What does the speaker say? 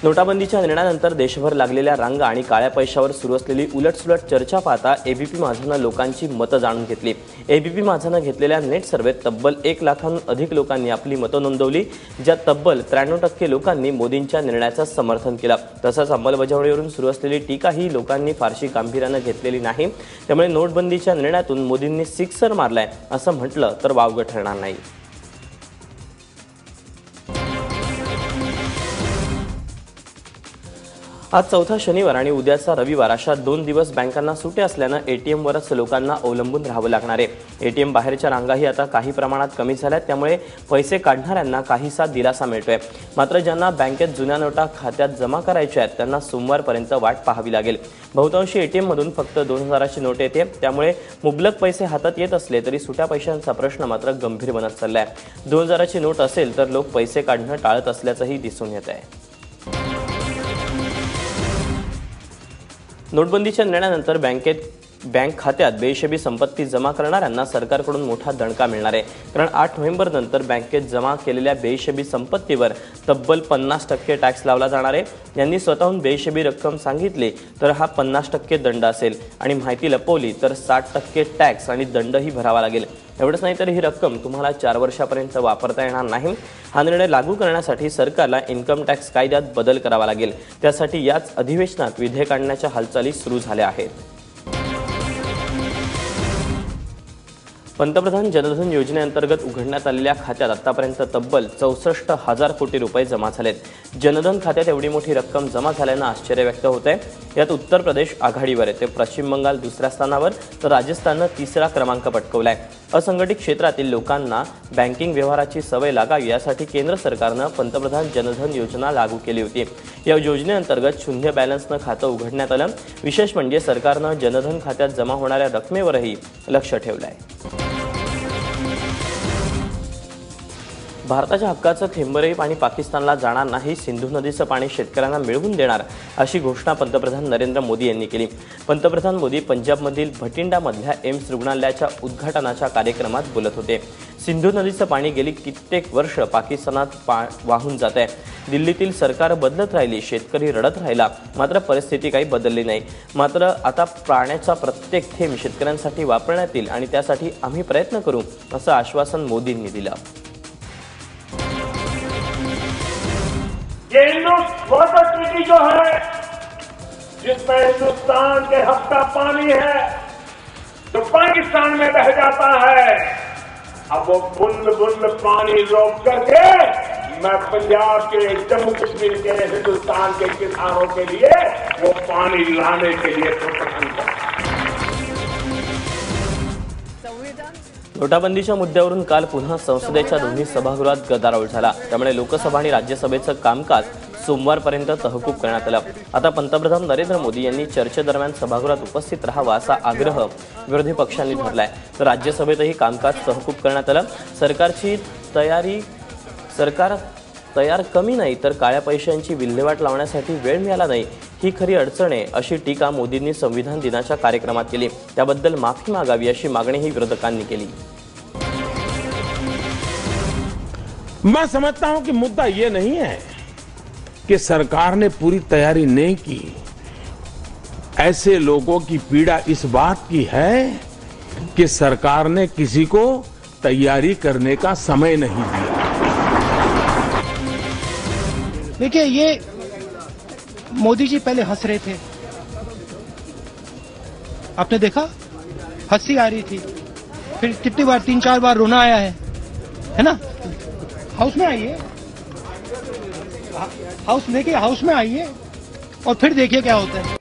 नोटाबंदीच्या निर्णयानंतर देशभर लागलेल्या रांगा आणि काळ्या पैशावर सुरू असलेली उलटसुलट चर्चा पाहता एबीपी माझानं लोकांची मतं जाणून घेतली। एबीपी माझानं घेतलेल्या नेट सर्व्हेत तब्बल 1 लाखांहून अधिक लोकांनी आपली मतं नोंदवली, ज्यात तब्बल 93% लोकांनी मोदींच्या निर्णयाचं समर्थन केलं। तसंच अंमलबजावणीवरून सुरू असलेली टीकाही लोकांनी फारशी गांभीर्यानं घेतलेली नाही। त्यामुळे नोटबंदीच्या निर्णयातून मोदींनी सिक्सर मारलाय असं म्हटलं तर वावगं ठरणार नाही। आज चौथा शनिवार आणि उद्याचा रविवार अशा 2 दिवस बँकांना सुट्या असल्यानं एटीएमवरच लोकांना अवलंबून राहावं लागणार आहे। एटीएम बाहेरच्या रांगाही आता काही प्रमाणात कमी झाल्यात, त्यामुळे पैसे काढणाऱ्यांना काहीसा दिलासा मिळतोय। मात्र ज्यांना बँकेत जुन्या नोटा खात्यात जमा करायच्या आहेत त्यांना सोमवारपर्यंत वाट पाहावी लागेल। बहुतांशी एटीएममधून फक्त 2000ची नोट येते, त्यामुळे मुबलक पैसे हातात येत असले तरी सुट्या पैशांचा प्रश्न मात्र गंभीर बनत चाललाय। 2000ची नोट असेल तर लोक पैसे काढणं टाळत असल्याचंही दिसून येत आहे। नोटबंदीच्या निर्णयानंतर बँक खात्यात बेहिशेबी संपत्ती जमा करणाऱ्यांना सरकारकडून मोठा दणका मिळणार आहे। कारण 8 नोव्हेंबरनंतर बँकेत जमा केलेल्या बेहिशेबी संपत्तीवर तब्बल 50% टॅक्स लावला जाणार आहे। यांनी स्वतःहून बेहिशेबी रक्कम सांगितली तर हा 50% दंड असेल आणि माहिती लपवली तर 60% टॅक्स आणि दंडही भरावा लागेल। एवढंच नाही तर ही रक्कम तुम्हाला 4 वर्षापर्यंत वापरता येणार नाही। हा निर्णय लागू करण्यासाठी सरकारला इन्कम टॅक्स कायद्यात बदल करावा लागेल। त्यासाठी याच अधिवेशनात विधेयक आणण्याच्या हालचाली सुरू झाल्या आहेत। पंतप्रधान जनधन योजनेअंतर्गत उघडण्यात आलेल्या खात्यात आतापर्यंत तब्बल 64,000 कोटी रुपये जमा झालेत। जनधन खात्यात एवढी मोठी रक्कम जमा झाल्यानं आश्चर्य व्यक्त होत आहे। यात उत्तर प्रदेश आघाडीवर आहे, ते पश्चिम बंगाल दुसऱ्या स्थानावर तर राजस्थाननं 3रा क्रमांक पटकावलाय। असंघटित क्षेत्रातील लोकांना बँकिंग व्यवहाराची सवय लागावी यासाठी केंद्र सरकारनं पंतप्रधान जनधन योजना लागू केली होती। या योजनेअंतर्गत शून्य बॅलन्सनं खातं उघडण्यात आलं। विशेष म्हणजे सरकारनं जनधन खात्यात जमा होणाऱ्या रकमेवरही लक्ष ठेवलंय। भारताच्या हक्काचं थेंबरही पाणी पाकिस्तानला जाणार नाही, सिंधू नदीचं पाणी शेतकऱ्यांना मिळवून देणार अशी घोषणा पंतप्रधान नरेंद्र मोदी यांनी केली। पंतप्रधान मोदी पंजाबमधील भटिंडामधल्या एम्स रुग्णालयाच्या उद्घाटनाच्या कार्यक्रमात बोलत होते। सिंधू नदीचं पाणी गेली कित्येक वर्ष पाकिस्तानात वाहून जात आहे। दिल्लीतील सरकार बदलत राहिली, शेतकरी रडत राहिला, मात्र परिस्थिती काही बदलली नाही। मात्र आता पाण्याचा प्रत्येक थेंब शेतकऱ्यांसाठी वापरण्यात येईल आणि त्यासाठी आम्ही प्रयत्न करू असं आश्वासन मोदींनी दिलं। ये इंडस वाटर ट्रीटी जो है, जिसमें हिंदुस्तान के हक का पानी है जो पाकिस्तान में बह जाता है, अब वो बूंद बूंद पानी रोक करके मैं पंजाब के, जम्मू कश्मीर के, हिंदुस्तान के किसानों के लिए वो पानी लाने के लिए प्रोत्साहन करता है। नोटाबंदीच्या मुद्द्यावरून काल पुन्हा संसदेच्या दोन्ही सभागृहात गदारोळ झाला। त्यामुळे लोकसभा आणि राज्यसभेचं कामकाज सोमवारपर्यंत तहकूब करण्यात आलं। आता पंतप्रधान नरेंद्र मोदी यांनी चर्चेदरम्यान सभागृहात उपस्थित राहावा असा आग्रह विरोधी पक्षांनी धरलाय, तर राज्यसभेतही कामकाज तहकूब करण्यात आलं। सरकार तयार कमी नाही तर काळ्या पैशांची विल्हेवाट लावण्यासाठी वेळ मिळाला नाही, ही खरी अडचण आहे अशी टीका मोदींनी संविधान दिनाच्या कार्यक्रमात केली। त्याबद्दल माफी मागावी अशी मागणीही विरोधकांनी केली। मैं समझता हूं कि मुद्दा ये नहीं है कि सरकार ने पूरी तैयारी नहीं की। ऐसे लोगों की पीड़ा इस बात की है कि सरकार ने किसी को तैयारी करने का समय नहीं दिया। देखिए, ये मोदी जी पहले हंस रहे थे, आपने देखा हंसी आ रही थी, फिर कितनी बार 3-4 बार रोना आया है ना। हाउस में आइए, हाउस लेके हाउस में आइए और फिर देखिए क्या होता है।